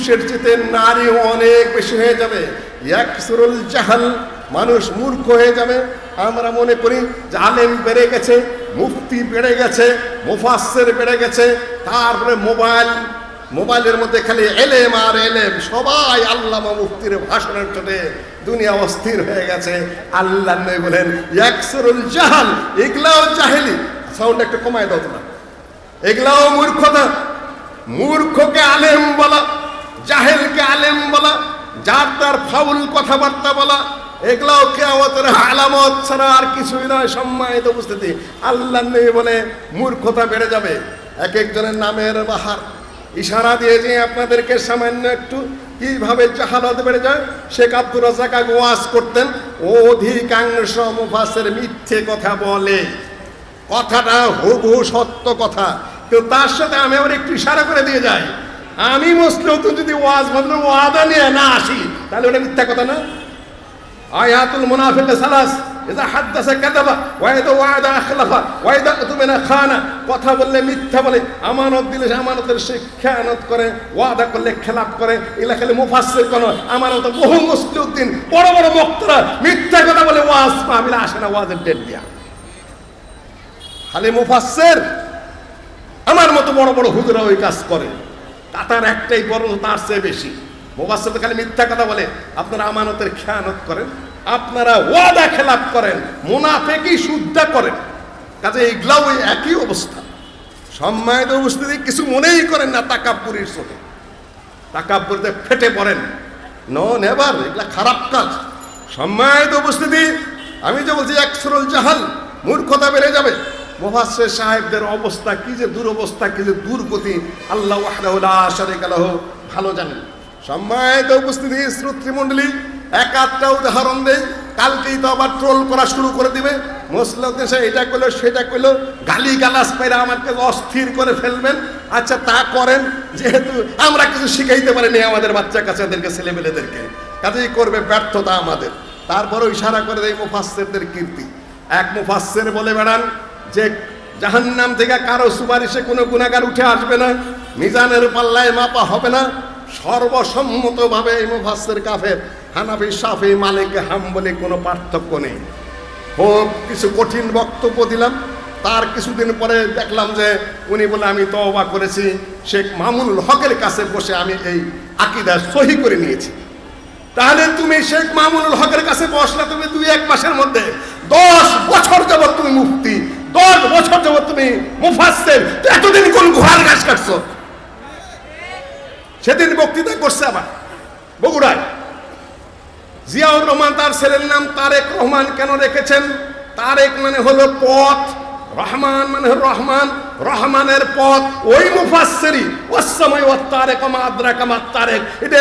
পুরুষের চেয়ে নারী অনেক বেশি হয়ে যাবে। ইয়াকসুরুল জাহাল, মানুষ মূর্খ হয়ে যাবে। আমরা মনে করি যে আলেম বেড়ে গেছে, মুফতি বেড়ে গেছে, মুফাসসির বেড়ে গেছে, তারপরে মোবাইলের মধ্যে খালি এলেম আর এলেম, সবাই আল্লামা মুফতির ভাষণের চোটে দুনিয়া অস্থির হয়ে গেছে। আল্লাহ নবী বলেন ইয়াকসুরুল জাহাল, এগুলাও জাহেলি। সাউন্ড একটু কমায় দাও তোমরা। এগুলাও মূর্খতা। মূর্খকে আলেম বলা, জাহেলকে আলেম বলা, যার তার ফাউল কথাবার্তা বলা, এগুলাও কিয়ামতের আলামত ছাড়া আর কিছুই নয়। সম্মানিত উপস্থিতি, আল্লাহ নবী বলে মূর্খতা বেড়ে যাবে। এক একজনের নামের বাহার ইশারা দিয়ে যে আপনাদেরকে সামান্য একটু কিভাবে জাহালত বেড়ে যায়। শেখ আব্দুর রাজ্জাক আগে ওয়াজ করতেন, অধিকাংশ মুফাসসির মিথ্যে কথা বলে, কথাটা হুবহু সত্য কথা, কিন্তু তার সাথে আমি আবার একটু ইশারা করে দিয়ে যাই। আমি মুসলিম যদি ওয়াজ বন্ধ ওয়াদা নিয়ে না আসি, তাহলে ওটা মিথ্যা কথা না? আয়াতুল মুনাফিক সালাস, ইযা হাদাসা কাযাবা ওয়া ইযা ওয়া'আদা আখলাফা ওয়া ইযা উতমিনা খানা। কথা বললে মিথ্যা বলে, আমানত দিলে আমানতের সে খেয়ানত করে, ওয়াদা করলে খেলাপ করে। এগুলা খালি মুফাসসির কোন আমার মতো বহু মুসলিউদ্দিন বড় বড় বক্তারা মিথ্যা কথা বলে ওয়াজ মাহফিলে আসে না, ওয়াজের ডেট দিয়া। খালি মুফাসসির আমার মতো বড় বড় হুজুরা ওই কাজ করে, তার একটাই বড়, তার চেয়ে বেশি। মুফাসসির তো খালি মিথ্যা কথা বলে, আপনারা আমানতের খেয়ানত করেন, আপনারা ওয়াদা খেলাপ করেন, মুনাফিকি শুদ্ধা করেন। কাজে এগুলাও ওই একই অবস্থা। সম্মানিত উপস্থিতি, কিছু মনেই করেন না তাকাব্বুরের চোখে, তাকাব্বুরতে ফেটে পড়েন। নো নেভার, এগুলা খারাপ কাজ। সম্মানিত উপস্থিতি, আমি যে বলছি ইয়াকসুরুল জাহাল, মূর্খতা বেড়ে যাবে। মুফাসসির সাহেবদের অবস্থা কি যে দুরবস্থা, কি যে দুর্গতি, আল্লাহ ওয়াহদাহু লা শারীকা লাহু ভালো জানেন। সম্মানিত উপস্থিতি, শ্রোতৃমণ্ডলী, এক আধটা উদাহরণ দেই, কালকেই তো আবার ট্রোল করা শুরু করে দিবে। মুসলিম দেশে এটা করলো সেটা করলো, গালি গালাস পেরে আমাকে অস্থির করে ফেলবেন। আচ্ছা তা করেন, যেহেতু আমরা কিছু শিখাইতে পারিনি আমাদের বাচ্চা কাচ্চাদেরকে, ছেলেমেয়েদেরকে, কাজেই করবে ব্যর্থতা আমাদের। তারপরও ইশারা করে দেয় মুফাসসিরদের কীর্তি। এক মুফাসসির বলে বেড়ান যে জাহান্নাম থেকে কারো সুপারিশে কোনো গুনাহগার উঠে আসবে না, মিজানের পাল্লায় মাপা হবে না। সর্বসম্মতভাবে এই মুফাসসির কাফের, হানাফি, শাফি, মালিক, হাম্বলি কোনো পার্থক্য নেই। খুব কিছু কঠিন বক্তব্য দিলাম, তার কিছুদিন পরে দেখলাম যে উনি বলে আমি তওবা করেছি, শেখ মামুনুল হকের কাছে বসে আমি এই আকীদা সহি করে নিয়েছি। তাহলে তুমি শেখ মামুনুল হকের কাছে বসলে, তুমি 2-1 মাসের মধ্যে 10 বছর যাবত তুমি মুফতি, 10 বছর যাবত তুমি মুফাসসির, এতদিন কোন গুহার ঘাস কাটছো? সেদিন বক্তৃতা করছে আবার বগুড়ায়। জিয়াউর রহমান, তার ছেলের নাম তারেক রহমান কেন রেখেছেন? তারেক মানে হলো পথ, রহমান মানে হলো রহমান, রহমানের পথ। ওই মুফাসসিরি ওয়াসসামাই ওয়াত তারেক মা আদরাকা মা তারেক, এটা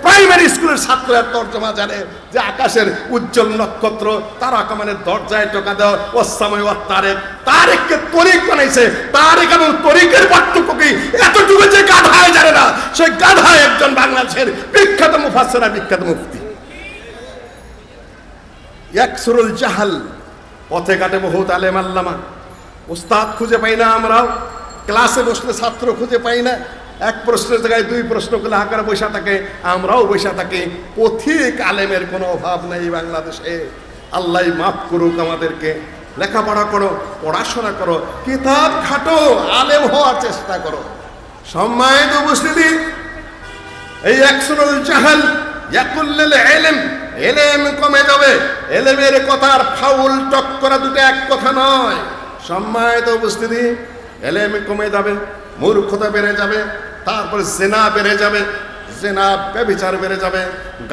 প্রাইমারি স্কুলের ছাত্ররা তর্জমা জানে যে আকাশের উজ্জ্বল নক্ষত্র তারাকা মানে দরজায় টোকা দাও, ওয়াসসামাই ওয়াত তারেক। তারেককে তরিক বানাইছে। তারেক এবং তরিকের পার্থক্য কি এতটুকু যে গাধায় জানে না, সেই গাধায় একজন বাংলাদেশের বিখ্যাত মুফাসসির, বিখ্যাত মুফতি। ইয়াকসুরুল জাহাল, পথে ঘাটে বহুত আলেম আল্লামা, উস্তাদ খুঁজে পাই না আমরাও, ক্লাসে বসলে ছাত্র খুঁজে পাই না, এক প্রশ্নের জায়গায় 2 প্রশ্ন করলে হাঁকারা বৈশা থাকে, আমরাও বৈশা থাকি। পথিক আলেমের কোনো অভাব নেই বাংলাদেশে। আল্লাহ মাফ করুক আমাদেরকে। লেখাপড়া করো, পড়াশোনা করো, কিতাব খাটো, আলেম হওয়ার চেষ্টা করো। সম্মানিত উপস্থিতি, এই ইয়াকসুরুল জাহাল ইয়াকুল্লিল ইলম, এলেম কমে যাবে। এলেমের কথার ফাউল টক করা দুটো এক কথা নয়। সম্মানিত উপস্থিতি, এলেম কমে যাবে, মূর্খতা বেড়ে যাবে, তারপর জিনা বেড়ে যাবে, জিনা ব্যভিচার বেড়ে যাবে,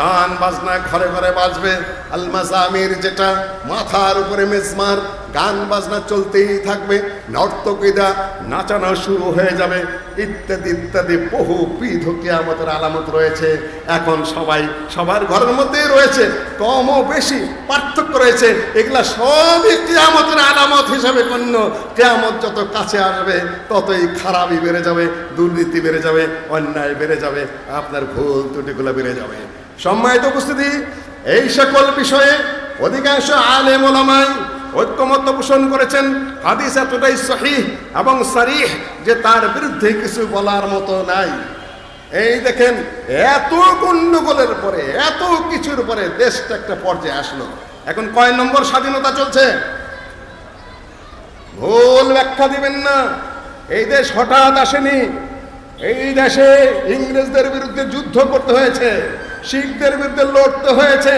গান বাজনা ঘরে ঘরে বাজবে। আল মাজামির, যেটা মাথার উপরে মেজমার, গান বাজনা চলতেই থাকবে, নর্তকীরা নাচানো শুরু হয়ে যাবে, ইত্যাদি ইত্যাদি বহুবিধ কিয়ামতের আলামত রয়েছে। এখন সবাই সবার ঘরের মধ্যেই রয়েছে, কম ও বেশি পার্থক্য রয়েছে। এগুলা সবই কিয়ামতের আলামত হিসাবে গণ্য। কিয়ামত যত কাছে আসবে ততই খারাপই বেড়ে যাবে, দুর্নীতি বেড়ে যাবে, অন্যায় বেড়ে যাবে, আপনার ভুল ত্রুটিগুলো বেড়ে যাবে। সম্মানিত উপস্থিতি, এই সকল বিষয়ে অধিকাংশ আলেম ওলামাই ঐক্যমত পোষণ করেছেন। হাদিস এতটাই সহিহ এবং সরিহ যে তার বিরুদ্ধে কিছু বলার মতো নাই। এই দেখেন, এত গন্ডগোলের পরে, এত কিছুর পরে দেশটা একটা পর্যায়ে আসলো। এখন কয় নম্বর স্বাধীনতা চলছে? ভুল ব্যাখ্যা দিবেন না। এই দেশ হঠাৎ আসেনি। এই দেশে ইংরেজদের বিরুদ্ধে যুদ্ধ করতে হয়েছে, শিখদের বিরুদ্ধে লড়তে হয়েছে,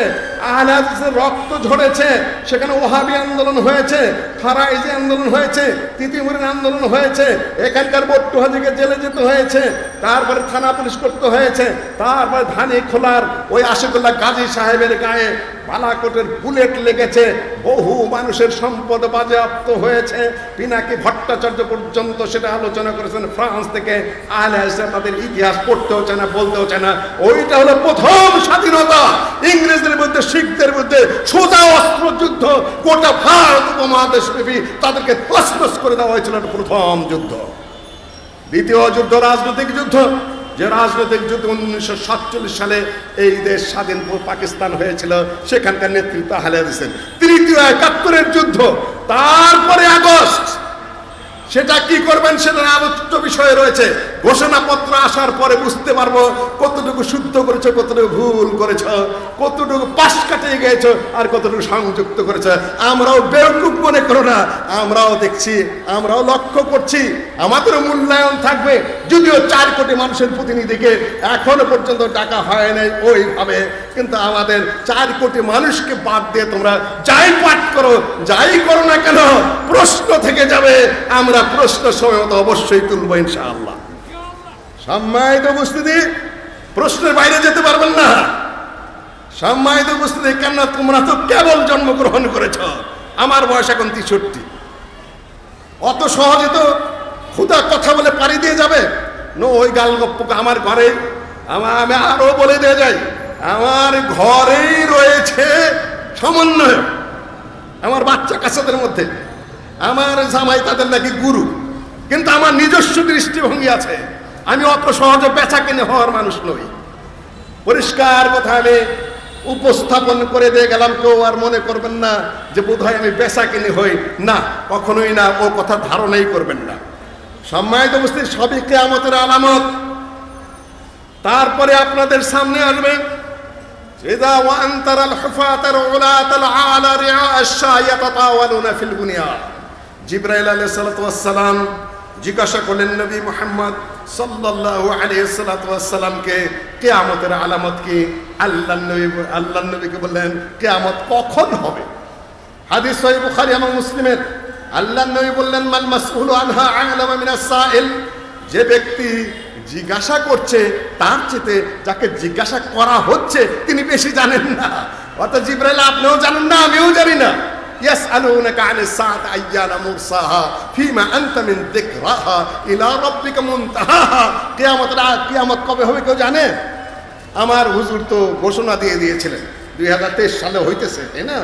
আহলে হাদিসের রক্ত ঝরেছে, সেখানে ওহাবি আন্দোলন হয়েছে, ফারাইজি আন্দোলন হয়েছে, তিতিমুরিন আন্দোলন হয়েছে, এখানকার বট্টুহাজিকে জেলে যেতে হয়েছে, তারপরে থানা পুলিশ করতে হয়েছে, তারপরে ধানি খোলার ওই আশিকুল্লাহ গাজী সাহেবের গায়ে বালাকোটের বুলেট লেগেছে, বহু মানুষের সম্পদ বাজেয়াপ্ত হয়েছে। পিনাকি ভট্টাচার্য পর্যন্ত সেটা আলোচনা করেছেন। ফ্রান্স থেকে আহলে হাদিসরা তাদের ইতিহাস পড়তেও চায় না, বলতেও চায় না। ওইটা হলো প্রথম স্বাধীনতা। ইংরেজদের বিরুদ্ধে, শিখদের বিরুদ্ধে সোজা অস্ত্র যুদ্ধ, গোটা ভারত উপমহাদেশ ব্যাপী তাদেরকে তছনছ করে দেওয়া হয়েছিল প্রথম যুদ্ধ। দ্বিতীয় যুদ্ধ রাজনৈতিক যুদ্ধ, যে রাজনৈতিক যুদ্ধ 1947 সালে এই দেশ স্বাধীন পাকিস্তান হয়েছিল, সেখানকার নেতৃত্ব আহলে হাদিসের। তৃতীয় 71-এর যুদ্ধ, তারপরে আগস্ট। সেটা কি করবেন সেটা আলোচ্য বিষয় রয়েছে। ঘোষণাপত্র আসার পরে বুঝতে পারবো কতটুকু শুদ্ধ করেছ, কতটুকু ভুল করেছ, কতটুকু পাশ কাটিয়ে গিয়েছ, আর কতটুকু সংযুক্ত করেছ। আমরাও বেওকুফ মনে করো না, আমরাও দেখছি, আমরাও লক্ষ্য করছি, আমাদেরও মূল্যায়ন থাকবে। যদিও 4 কোটি মানুষের প্রতিনিধিকে এখনো পর্যন্ত ডাকা হয় নাই ওইভাবে, কিন্তু আমাদের 4 কোটি মানুষকে বাদ দিয়ে তোমরা যাই পাঠ করো, যাই করো না কেন, প্রশ্ন থেকে যাবে। আমরা প্রশ্ন সময় মতো অবশ্যই তুলবো ইনশাআল্লাহ। সম্মানিত উপস্থিতি, প্রশ্নের বাইরে যেতে পারবেন না। সম্মানিত উপস্থিতি, কেন তোমরা তো কেবল জন্মগ্রহণ করেছ, আমার বয়স এখন 63। অত সহজে তো খুদা কথা বলে পাড়ি দিয়ে যাবে নো। ওই গাল গপ্পকে আমার ঘরে, আমি আরো বলে দিয়ে যাই, আমার ঘরেই রয়েছে সমন্বয়। আমার বাচ্চা কাচ্চাদের মধ্যে আমার জামাই তাদের নাকি গুরু, কিন্তু আমার নিজস্ব দৃষ্টিভঙ্গি আছে। আমি অত সহজে বেচা কিনে হওয়ার মানুষ নই। পরিষ্কার কথা আমি উপস্থাপন করে দিয়ে গেলাম, কেউ আর মনে করবেন না যে বোধহয় আমি বেচা কিনে হই। না, কখনোই না, ও কথা ধারণাই করবেন না। সম্মানিত উপস্থিতি, সবই কিয়ামতের আলামত। তারপরে আপনাদের সামনে আসবে ইযা ওয়া আনতারাল হুফাতাল উলাতাল আলা রিআআশ-শাহ ইয়াতাতাওয়ালুনা ফিল বুনিয়ান। জিবরাইল আলাইহিস সালাতু ওয়াস সালাম জিজ্ঞাসা করলেন নবী মুহাম্মদ সাল্লাল্লাহু আলাইহি ওয়াস সাল্লামকে, কিয়ামতের আলামত কি? আল্লাহর নবীকে বললেন, কিয়ামত কখন হবে? হাদিস সহিহ বুখারী এবং মুসলিমের। আল্লাহর নবী বললেন, মাল মাসউলু আনহা আ'লামু মিনাস সাইল। যে ব্যক্তি জিজ্ঞাসা করছে তার চেয়ে যাকে জিজ্ঞাসা করা হচ্ছে তিনি বেশি জানেন না। অর্থাৎ জিবরাইল, আপনিও জানেন না, আমিও জানি না। ইয়াসআলুনাকা আনিস সাআতি আইয়ানা মুরসাহা ফিমা আনতা মিন যিকরাহা ইলা রাব্বিকা মুনতাহাহা। কিয়ামত কবে হবে কেউ জানে? আমার হুজুর তো ঘোষণা দিয়ে দিয়েছিলেন 2023 সালে হইতেছে, তাই না?